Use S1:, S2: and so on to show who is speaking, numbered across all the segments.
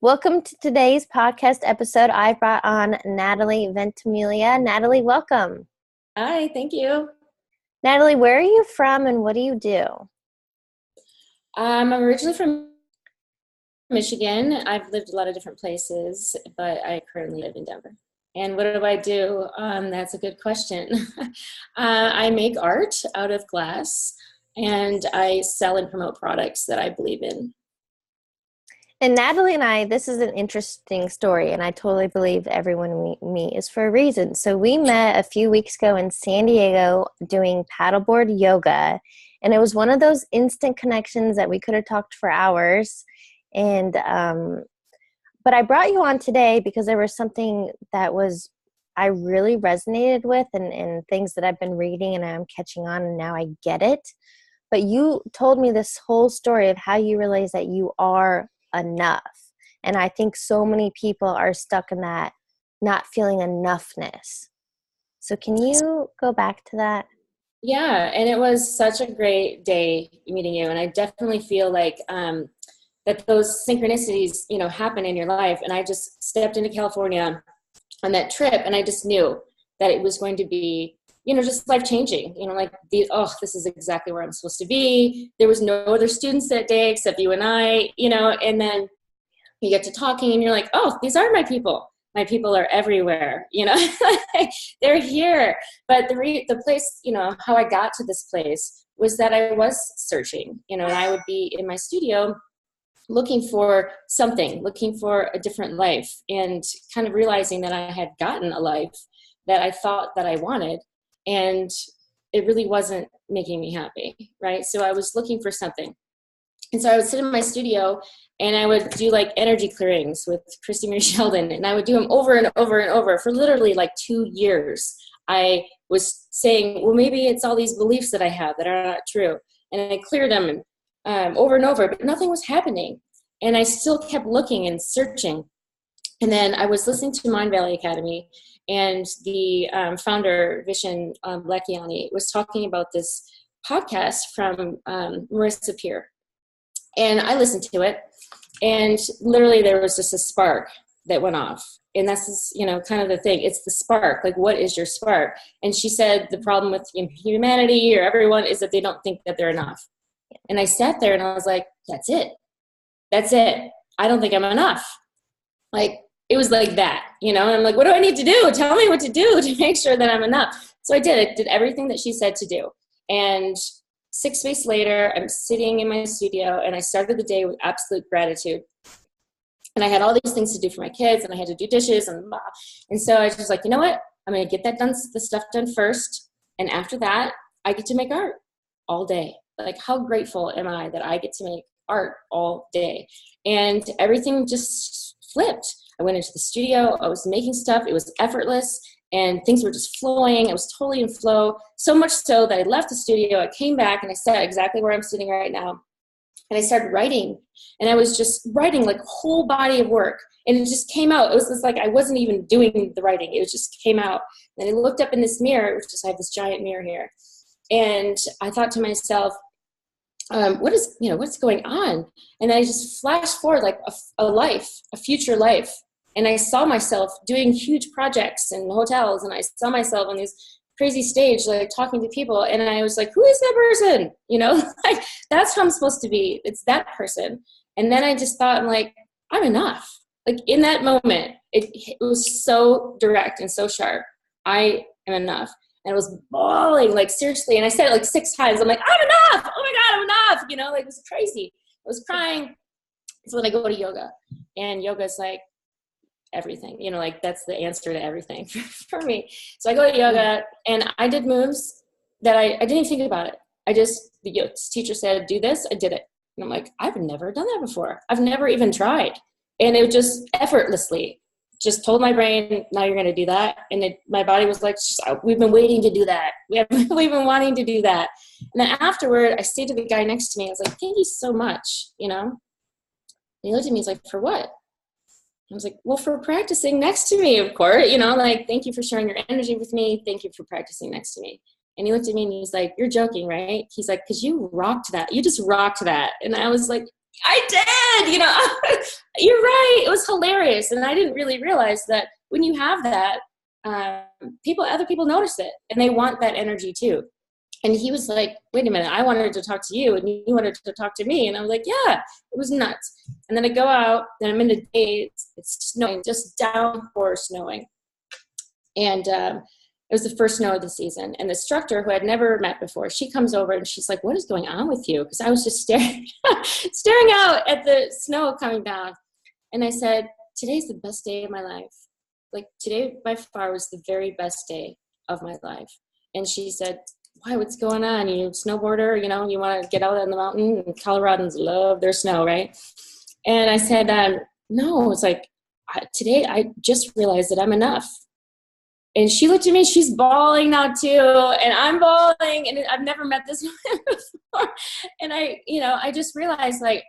S1: Welcome to today's podcast episode. I brought on Natalie Ventimiglia. Natalie, welcome.
S2: Hi, thank you.
S1: Natalie, where are you from and what do you do?
S2: I'm originally from Michigan. I've lived a lot of different places, but I currently live in Denver. And what do I do? That's a good question. I make art out of glass, and I sell and promote products that I believe in.
S1: And Natalie and I, this is an interesting story, and I totally believe everyone we meet is for a reason. So we met a few weeks ago in San Diego doing paddleboard yoga, and it was one of those instant connections that we could have talked for hours. And but I brought you on today because there was something that I really resonated with, and things that I've been reading and I'm catching on, and now I get it. But you told me this whole story of how you realize that you are enough. And I think so many people are stuck in that not feeling enoughness. So can you go back to that?
S2: Yeah, and it was such a great day meeting you, and I definitely feel like that those synchronicities, happen in your life. And I just stepped into California on that trip, and I just knew that it was going to be, just life-changing, this is exactly where I'm supposed to be. There was no other students that day except you and I, and then you get to talking and you're like, oh, these are my people. My people are everywhere, they're here. But the place, how I got to this place was that I was searching, and I would be in my studio looking for something, looking for a different life, and kind of realizing that I had gotten a life that I thought that I wanted. And it really wasn't making me happy, right? So I was looking for something. And so I would sit in my studio and I would do like energy clearings with Christy Marie Sheldon. And I would do them over and over and over for literally like 2 years. I was saying, well, maybe it's all these beliefs that I have that are not true. And I cleared them over and over, but nothing was happening. And I still kept looking and searching. And then I was listening to Mind Valley Academy, and the founder, Vishen Lakhiani, was talking about this podcast from Marissa Peer. And I listened to it, and literally there was just a spark that went off. And that's, kind of the thing. It's the spark. Like, what is your spark? And she said the problem with humanity or everyone is that they don't think that they're enough. And I sat there and I was like, that's it. That's it. I don't think I'm enough. Like, it was like that, and I'm like, what do I need to do? Tell me what to do to make sure that I'm enough. So I did everything that she said to do. And 6 weeks later, I'm sitting in my studio, and I started the day with absolute gratitude. And I had all these things to do for my kids, and I had to do dishes and blah. And so I was just like, you know what? I'm going to get the stuff done first. And after that, I get to make art all day. Like, how grateful am I that I get to make art all day? And everything just flipped. I went into the studio, I was making stuff, it was effortless, and things were just flowing. I was totally in flow, so much so that I left the studio, I came back, and I sat exactly where I'm sitting right now. And I started writing, and I was just writing like a whole body of work, and it just came out. It was just like I wasn't even doing the writing, it just came out. And I looked up in this mirror, I have this giant mirror here, and I thought to myself, what's going on? And I just flashed forward like a future life. And I saw myself doing huge projects in hotels, and I saw myself on this crazy stage, like talking to people. And I was like, who is that person? Like, that's how I'm supposed to be. It's that person. And then I just thought, I'm like, I'm enough. Like, in that moment, it was so direct and so sharp. I am enough. And I was bawling, like, seriously. And I said it like 6 times. I'm like, I'm enough. Oh my God, I'm enough. Like, it was crazy. I was crying. So then I go to yoga, and yoga's like everything, like that's the answer to everything for me. So I go to yoga, and I did moves that I didn't even think about it. The teacher said, do this. I did it. And I'm like, I've never done that before. I've never even tried. And it just effortlessly just told my brain, now you're going to do that. And my body was like, we've been waiting to do that. We've been wanting to do that. And then afterward, I stayed to the guy next to me. I was like, thank you so much. And he looked at me, he's like, for what? I was like, well, for practicing next to me, of course, like, thank you for sharing your energy with me. Thank you for practicing next to me. And he looked at me and he's like, you're joking, right? He's like, because you rocked that. You just rocked that. And I was like, I did, You're right. It was hilarious. And I didn't really realize that when you have that, other people notice it and they want that energy too. And he was like, wait a minute, I wanted to talk to you and you wanted to talk to me. And I was like, yeah, it was nuts. And then I go out and I'm in the day, it's snowing, just downpour snowing. And it was the first snow of the season. And the instructor, who I'd never met before, she comes over and she's like, what is going on with you? Because I was just staring out at the snow coming down. And I said, today's the best day of my life. Like, today by far was the very best day of my life. And she said, why, what's going on? You snowboarder, you know, you want to get out on the mountain, and Coloradans love their snow, right? And I said, no, it's like, today I just realized that I'm enough. And she looked at me, she's bawling now too, and I'm bawling, and I've never met this woman before. And I just realized, like,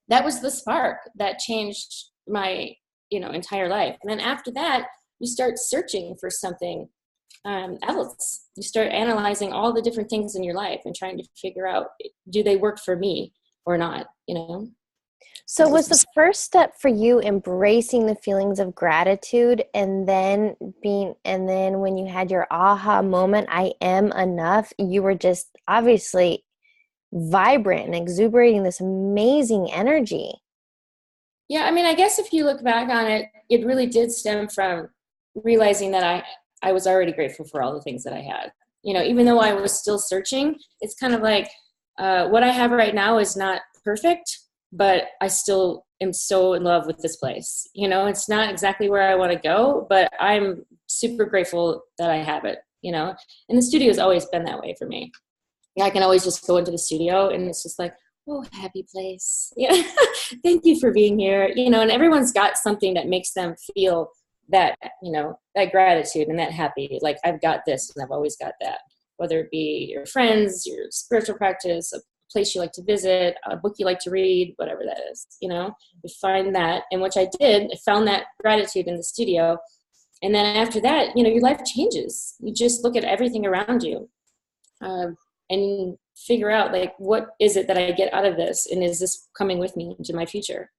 S2: that was the spark that changed my, entire life. And then after that, you start searching for something else. You start analyzing all the different things in your life and trying to figure out, do they work for me or not,
S1: So was the first step for you embracing the feelings of gratitude, and then when you had your aha moment, I am enough, you were just obviously vibrant and exuberating this amazing energy.
S2: Yeah, I mean, I guess if you look back on it, it really did stem from realizing that I was already grateful for all the things that I had. Even though I was still searching, it's kind of like what I have right now is not perfect, but I still am so in love with this place. It's not exactly where I want to go, but I'm super grateful that I have it, and the studio has always been that way for me. I can always just go into the studio and it's just like, oh, happy place. Yeah. Thank you for being here. And everyone's got something that makes them feel that, that gratitude and that happy, like, I've got this and I've always got that, whether it be your friends, your spiritual practice, a place you like to visit, a book you like to read, whatever that is, you find that, and which I did. I found that gratitude in the studio. And then after that, your life changes. You just look at everything around you and figure out, like, what is it that I get out of this? And is this coming with me into my future?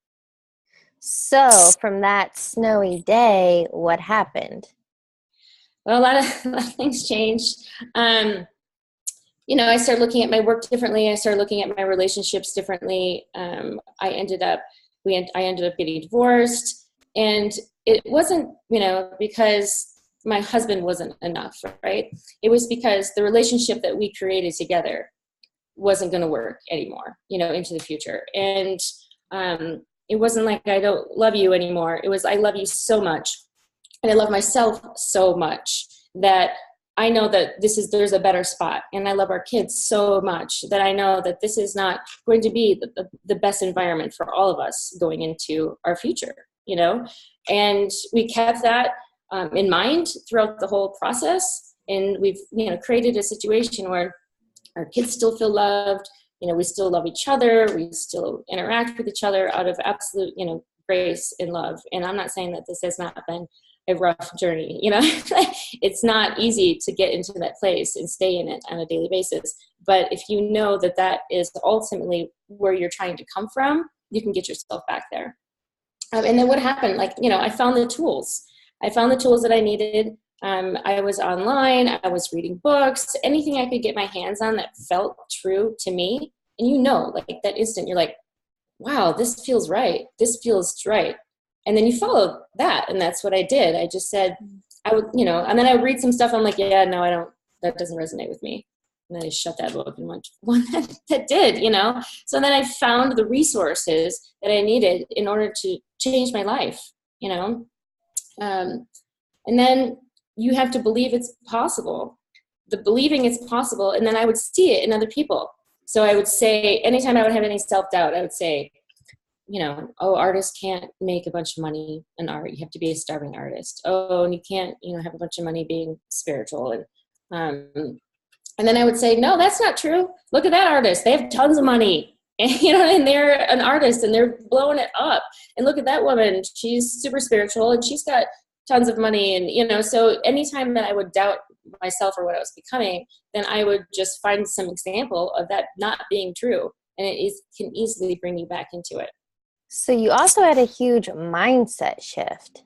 S1: So from that snowy day, what happened?
S2: Well, a lot of things changed. I started looking at my work differently. I started looking at my relationships differently. I ended up getting divorced, and it wasn't, because my husband wasn't enough, right? It was because the relationship that we created together wasn't going to work anymore, into the future. And it wasn't like, I don't love you anymore. It was, I love you so much, and I love myself so much that I know that there's a better spot, and I love our kids so much that I know that this is not going to be the best environment for all of us going into our future, and we kept that in mind throughout the whole process. And we've, created a situation where our kids still feel loved, we still love each other, we still interact with each other out of absolute, grace and love. And I'm not saying that this has not been a rough journey, it's not easy to get into that place and stay in it on a daily basis. But if you know that that is ultimately where you're trying to come from, you can get yourself back there. And then what happened? Like, I found the tools. That I needed. I was online, I was reading books, anything I could get my hands on that felt true to me. And like that instant, you're like, wow, this feels right. This feels right. And then you follow that. And that's what I did. I just said, I would, and then I would read some stuff. I'm like, yeah, no, I don't, that doesn't resonate with me. And then I shut that book and went to one that did, So then I found the resources that I needed in order to change my life, and then you have to believe it's possible. The believing it's possible, and then I would see it in other people. So I would say, anytime I would have any self-doubt, I would say, oh, artists can't make a bunch of money in art. You have to be a starving artist. Oh, and you can't, have a bunch of money being spiritual. And then I would say, no, that's not true. Look at that artist. They have tons of money. And, and they're an artist and they're blowing it up. And look at that woman. She's super spiritual and she's got tons of money. And, so anytime that I would doubt myself or what I was becoming, then I would just find some example of that not being true. And can easily bring you back into it.
S1: So you also had a huge mindset shift.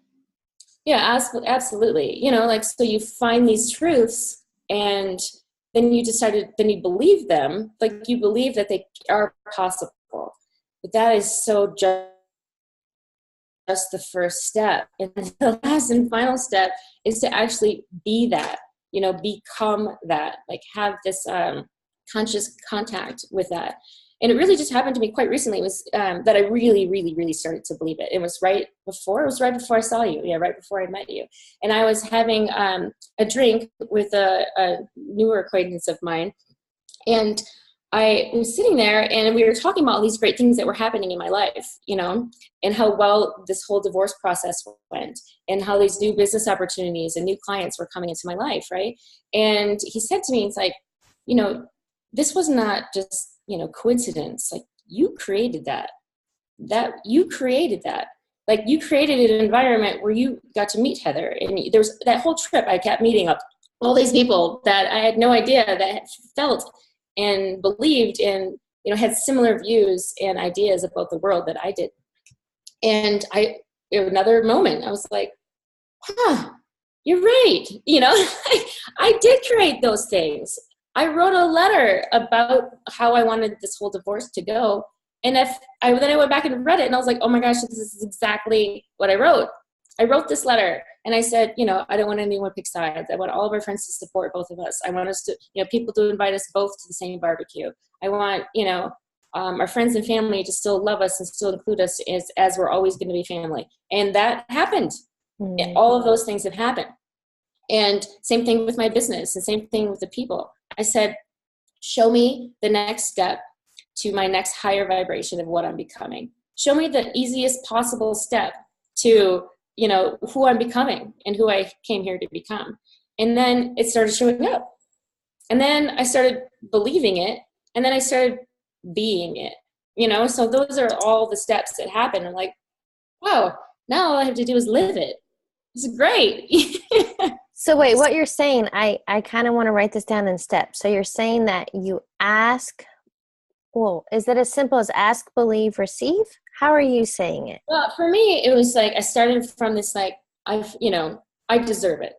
S2: Yeah, absolutely. You know, like, so you find these truths and then then you believe them, like you believe that they are possible. But that is so just the first step. And the last and final step is to actually be that, you know, become that, like have this conscious contact with that. And it really just happened to me quite recently. It was that I really, really, really started to believe it. It was right before I saw you. Yeah, right before I met you. And I was having a drink with a newer acquaintance of mine. And I was sitting there and we were talking about all these great things that were happening in my life, you know, and how well this whole divorce process went and how these new business opportunities and new clients were coming into my life, right? And he said to me, it's like, you know, this was not just, you know, coincidence. Like you created that you created that. Like you created an environment where you got to meet Heather. And there's that whole trip I kept meeting up all these people that I had no idea that felt and believed and, you know, had similar views and ideas about the world that I did. And another moment, I was like, huh, you're right. You know, I did create those things. I wrote a letter about how I wanted this whole divorce to go. And then I went back and read it and I was like, oh my gosh, this is exactly what I wrote. I wrote this letter and I said, you know, I don't want anyone to pick sides. I want all of our friends to support both of us. I want us to, you know, people to invite us both to the same barbecue. I want, you know, our friends and family to still love us and still include us as we're always going to be family. And that happened. Mm-hmm. All of those things have happened. And same thing with my business and same thing with the people. I said, show me the next step to my next higher vibration of what I'm becoming. Show me the easiest possible step to, you know, who I'm becoming and who I came here to become. And then it started showing up. And then I started believing it. And then I started being it, you know? So those are all the steps that happen. I'm like, wow, now all I have to do is live it. It's great.
S1: So wait, what you're saying, I kind of want to write this down in steps. So you're saying that you ask, well, is it as simple as ask, believe, receive? How are you saying it?
S2: Well, for me, it was like I started from this, like, I deserve it,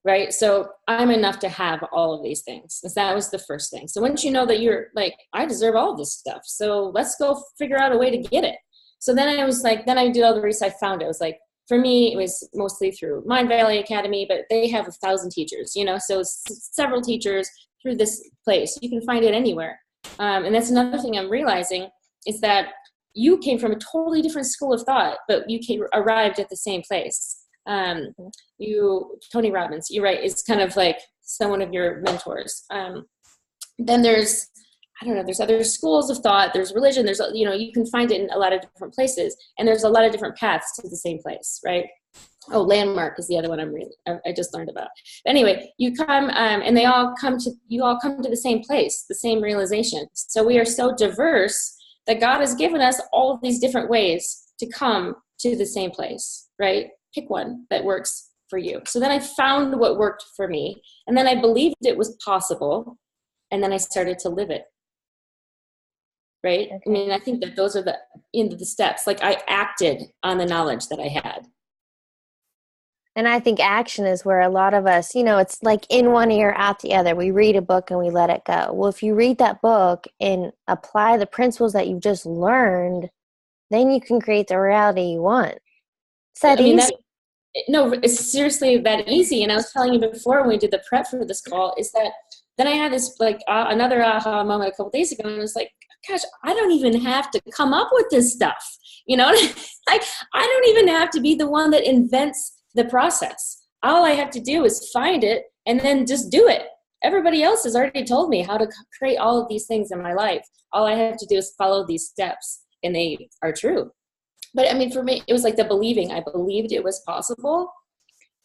S2: right? So I'm enough to have all of these things. That was the first thing. So once you know that you're like, I deserve all of this stuff, so let's go figure out a way to get it. So then I was like, then I did all the research. I found it. It was like, for me, it was mostly through Mind Valley Academy, but they have 1,000 teachers, you know, so several teachers through this place. You can find it anywhere. And that's another thing I'm realizing is that you came from a totally different school of thought, but you arrived at the same place. Tony Robbins, you're right, is kind of like someone of your mentors. Then there's other schools of thought, there's religion, there's, you know, you can find it in a lot of different places, and there's a lot of different paths to the same place, right? Oh, Landmark is the other one I just learned about. But anyway, you come and you all come to the same place, the same realization. So we are so diverse that God has given us all of these different ways to come to the same place, right? Pick one that works for you. So then I found what worked for me, and then I believed it was possible, and then I started to live it. Right? Okay. I mean, I think that those are the steps. Like I acted on the knowledge that I had.
S1: And I think action is where a lot of us, you know, it's like in one ear, out the other. We read a book and we let it go. Well, if you read that book and apply the principles that you've just learned, then you can create the reality you want. Is that easy?
S2: No, it's seriously that easy. And I was telling you before when we did the prep for this call, is that then I had this like another aha moment a couple days ago, and I was like, gosh, I don't even have to come up with this stuff. You know, like I don't even have to be the one that invents the process. All I have to do is find it and then just do it. Everybody else has already told me how to create all of these things in my life. All I have to do is follow these steps, and they are true. But I mean, for me, it was like the believing. I believed it was possible.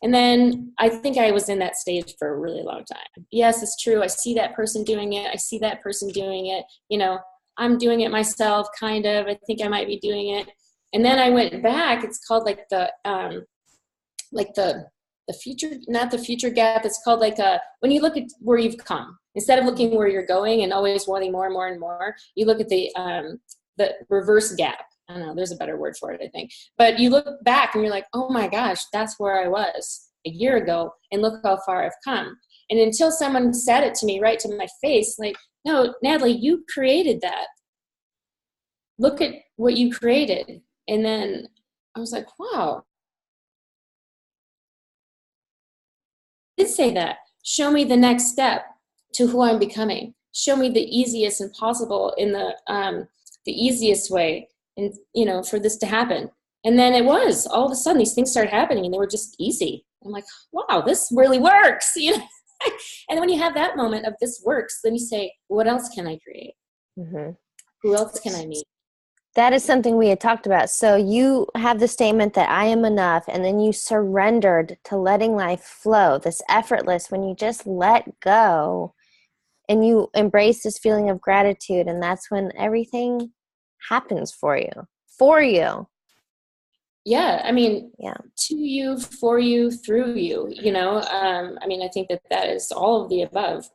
S2: And then I think I was in that stage for a really long time. Yes, it's true. I see that person doing it. I see that person doing it. You know, I'm doing it myself, kind of. I think I might be doing it. And then I went back. It's called like the future, not the future gap. It's called like when you look at where you've come, instead of looking where you're going and always wanting more and more and more, you look at the reverse gap. I don't know, there's a better word for it, I think. But you look back and you're like, oh my gosh, that's where I was a year ago. And look how far I've come. And until someone said it to me right to my face, like, no, Natalie, you created that. Look at what you created. And then I was like, wow. I did say that. Show me the next step to who I'm becoming. Show me the easiest and possible in the easiest way, and for this to happen. And then it was all of a sudden these things started happening, and they were just easy. I'm like, wow, this really works, And when you have that moment of this works, then you say, what else can I create?
S1: Mm-hmm.
S2: Who else can I meet?
S1: That is something we had talked about. So you have the statement that I am enough, and then you surrendered to letting life flow, this effortless, when you just let go and you embrace this feeling of gratitude, and that's when everything happens for you.
S2: Yeah, I mean,
S1: yeah.
S2: To you, for you, through you, I think that is all of the above.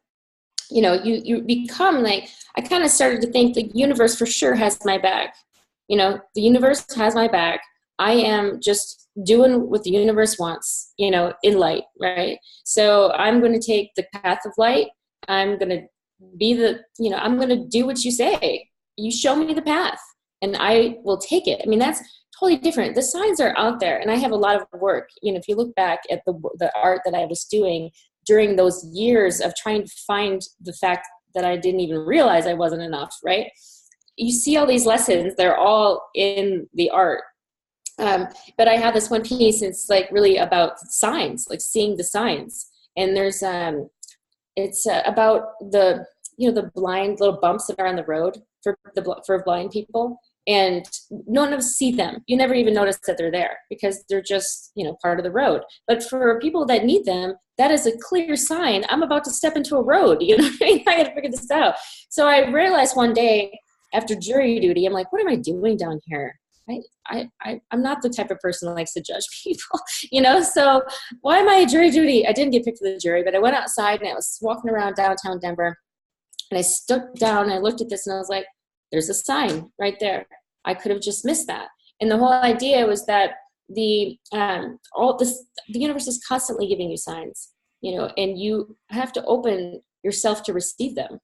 S2: You become like, I kind of started to think the universe for sure has my back. The universe has my back. I am just doing what the universe wants, in light, right? So I'm going to take the path of light. I'm going to be I'm going to do what you say. You show me the path and I will take it. I mean, that's totally different. The signs are out there, and I have a lot of work. If you look back at the art that I was doing during those years of trying to find the fact that I didn't even realize I wasn't enough, right? You see all these lessons, they're all in the art. But I have this one piece, it's like really about signs, like seeing the signs. And there's, it's about the blind little bumps that are on the road for blind people. And none of us see them. You never even notice that they're there because they're just, part of the road. But for people that need them, that is a clear sign. I'm about to step into a road. I got to figure this out. So I realized one day after jury duty, I'm like, what am I doing down here? I'm not the type of person that likes to judge people, so why am I at jury duty? I didn't get picked for the jury, but I went outside and I was walking around downtown Denver, and I stood down and I looked at this and I was like, there's a sign right there. I could have just missed that. And the whole idea was that the universe is constantly giving you signs, and you have to open yourself to receive them.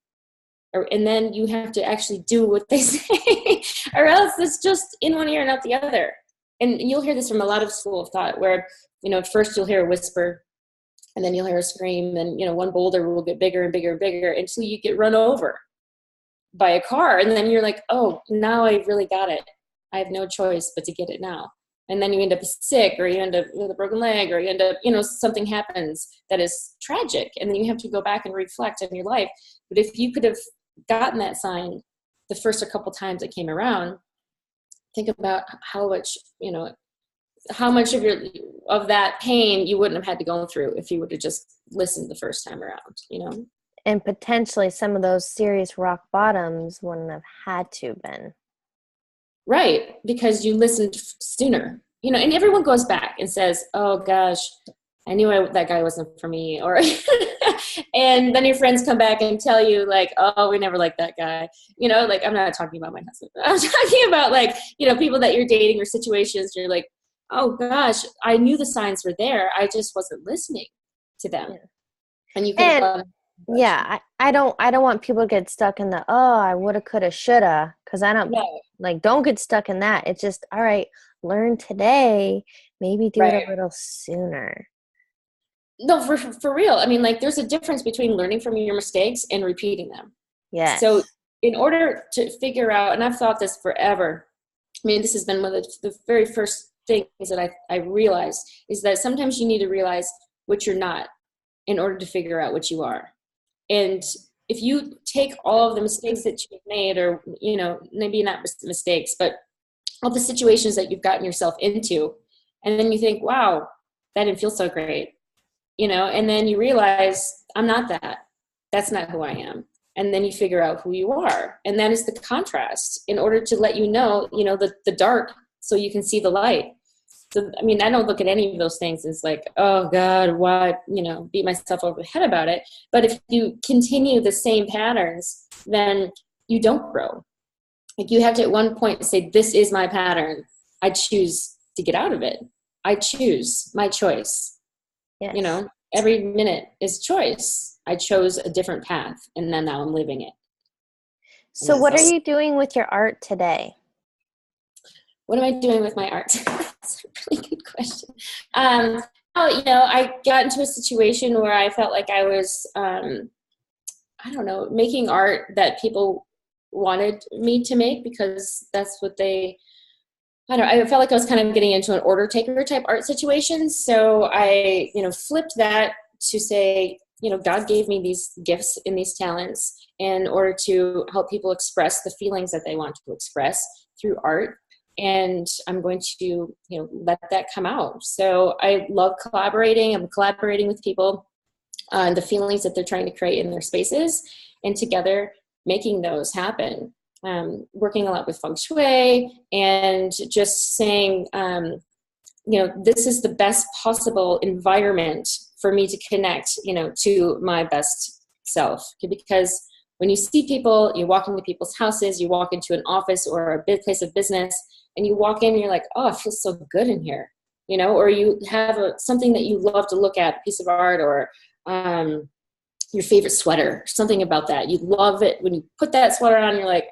S2: And then you have to actually do what they say, or else it's just in one ear and out the other. And you'll hear this from a lot of school of thought where, at first you'll hear a whisper, and then you'll hear a scream, and, one boulder will get bigger and bigger and bigger until you get run over by a car. And then you're like, oh, now I really got it. I have no choice but to get it now. And then you end up sick, or you end up with a broken leg, or you end up, something happens that is tragic. And then you have to go back and reflect on your life. But if you could have gotten that sign the first a couple times it came around, think about how much of that pain you wouldn't have had to go through if you would have just listened the first time around.
S1: And potentially some of those serious rock bottoms wouldn't have had to been.
S2: Right, because you listened sooner. And everyone goes back and says, oh gosh, I knew that guy wasn't for me. Or and then your friends come back and tell you like, oh, we never liked that guy. Like, I'm not talking about my husband. I'm talking about like, people that you're dating or situations. You're like, oh gosh, I knew the signs were there. I just wasn't listening to them. Yeah. And you could have gone.
S1: Yeah, I don't want people to get stuck in the, oh, I woulda, coulda, shoulda, because I don't, don't get stuck in that. It's just, all right, learn today, maybe do it a little sooner.
S2: No, for real. I mean, like, there's a difference between learning from your mistakes and repeating them.
S1: Yes.
S2: So in order to figure out, and I've thought this forever, I mean, this has been one of the very first things that I realized, is that sometimes you need to realize what you're not in order to figure out what you are. And if you take all of the mistakes that you've made, or, maybe not mistakes, but all the situations that you've gotten yourself into, and then you think, wow, that didn't feel so great, and then you realize, I'm not that. That's not who I am. And then you figure out who you are. And that is the contrast in order to let the dark so you can see the light. So, I mean, I don't look at any of those things as like, oh God, what, beat myself over the head about it. But if you continue the same patterns, then you don't grow. Like you have to at one point say, this is my pattern. I choose to get out of it. I choose my choice. You
S1: Yes.
S2: know, every minute is choice. I chose a different path, and then now I'm living it. And
S1: So,
S2: that's
S1: what are
S2: all.
S1: you doing with your art today?
S2: What am I doing with my art? That's a really good question. Well, you know, I got into a situation where I felt like I was, I don't know, making art that people wanted me to make because that's what they, I don't know, I felt like I was kind of getting into an order taker type art situation. So I, you know, flipped that to say, you know, God gave me these gifts and these talents in order to help people express the feelings that they want to express through art. And I'm going to, you know, let that come out. So I love collaborating. I'm collaborating with people on the feelings that they're trying to create in their spaces, and together making those happen. Working a lot with feng shui and just saying, you know, this is the best possible environment for me to connect, you know, to my best self. Because when you see people, you walk into people's houses, you walk into an office or a big place of business, and you walk in and you're like, oh, it feels so good in here, you know, or you have something that you love to look at, a piece of art, or your favorite sweater, something about that. You love it when you put that sweater on, you're like,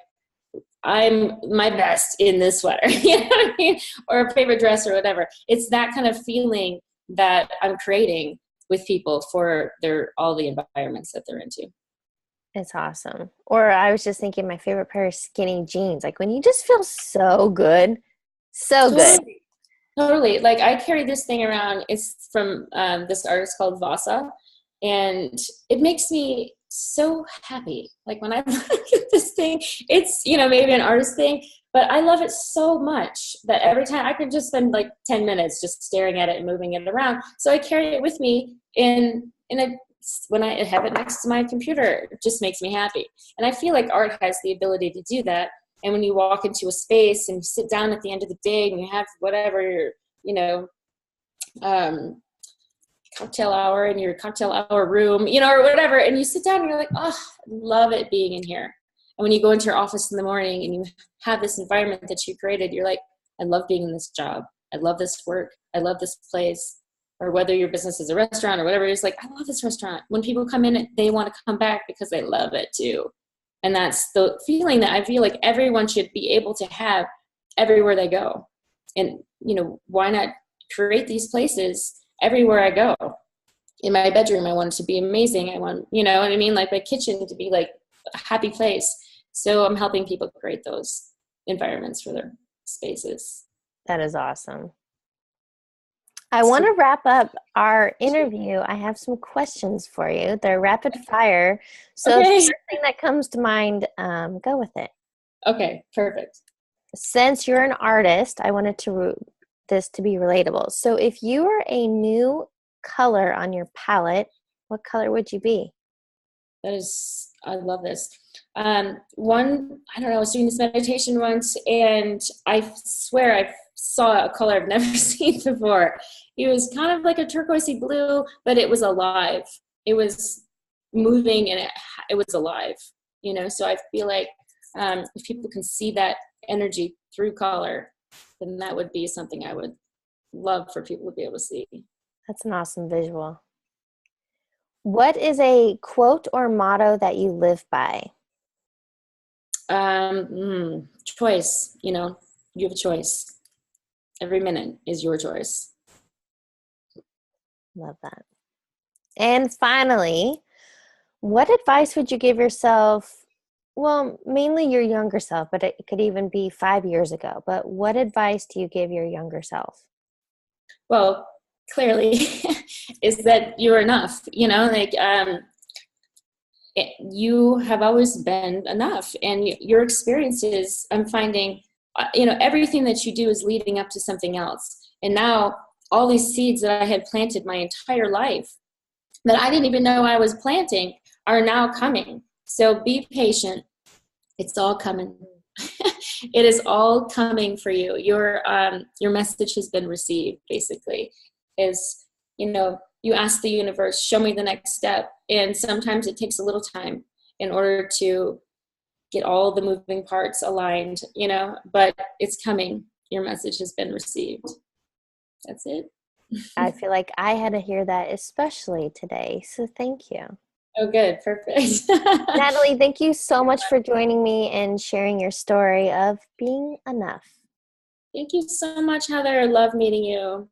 S2: I'm my best in this sweater, you know what I mean? Or a favorite dress or whatever. It's that kind of feeling that I'm creating with people for all the environments that they're into.
S1: It's awesome. Or I was just thinking my favorite pair of skinny jeans. Like when you just feel so good, so good.
S2: Totally. Totally. Like I carry this thing around. It's from this artist called Vasa, and it makes me so happy. Like when I look at this thing, it's, you know, maybe an artist thing, but I love it so much that every time I could just spend like 10 minutes just staring at it and moving it around. So I carry it with me when I have it next to my computer. It just makes me happy. And I feel like art has the ability to do that. And when you walk into a space and you sit down at the end of the day and you have whatever your, you know, cocktail hour in your cocktail hour room, you know, or whatever, and you sit down and you're like, oh, I love it being in here. And when you go into your office in the morning and you have this environment that you created, you're like, I love being in this job. I love this work. I love this place. Or whether your business is a restaurant or whatever, it's like, I love this restaurant. When people come in, they want to come back because they love it too. And that's the feeling that I feel like everyone should be able to have everywhere they go. And, you know, why not create these places everywhere I go? In my bedroom, I want it to be amazing. I want, you know what I mean? Like my kitchen to be like a happy place. So I'm helping people create those environments for their spaces.
S1: That is awesome. I want to wrap up our interview. I have some questions for you. They're rapid fire. So the
S2: Okay.
S1: first thing that comes to mind, go with it.
S2: Okay, perfect.
S1: Since you're an artist, I wanted this to be relatable. So if you were a new color on your palette, what color would you be?
S2: I love this. I don't know, I was doing this meditation once and I swear I saw a color I've never seen before. It was kind of like a turquoisey blue, but it was alive. It was moving and it was alive, you know? So I feel like if people can see that energy through color, then that would be something I would love for people to be able to see.
S1: That's an awesome visual. What is a quote or motto that you live by?
S2: Choice, you know, you have a choice. Every minute is your choice.
S1: Love that. And finally, what advice would you give yourself? Well, mainly your younger self, but it could even be 5 years ago. But what advice do you give your younger self?
S2: Well, clearly is that you're enough, you know, like you have always been enough, and your experiences, I'm finding, you know, everything that you do is leading up to something else. And now all these seeds that I had planted my entire life that I didn't even know I was planting are now coming. So be patient. It's all coming. It is all coming for you. Your message has been received, basically. Is, you know, you ask the universe, show me the next step. And sometimes it takes a little time in order to get all the moving parts aligned, but it's coming. Your message has been received. That's it.
S1: I feel like I had to hear that especially today. So thank you.
S2: Oh, good. Perfect.
S1: Natalie, thank you so much for joining me and sharing your story of being enough.
S2: Thank you so much, Heather. Love meeting you.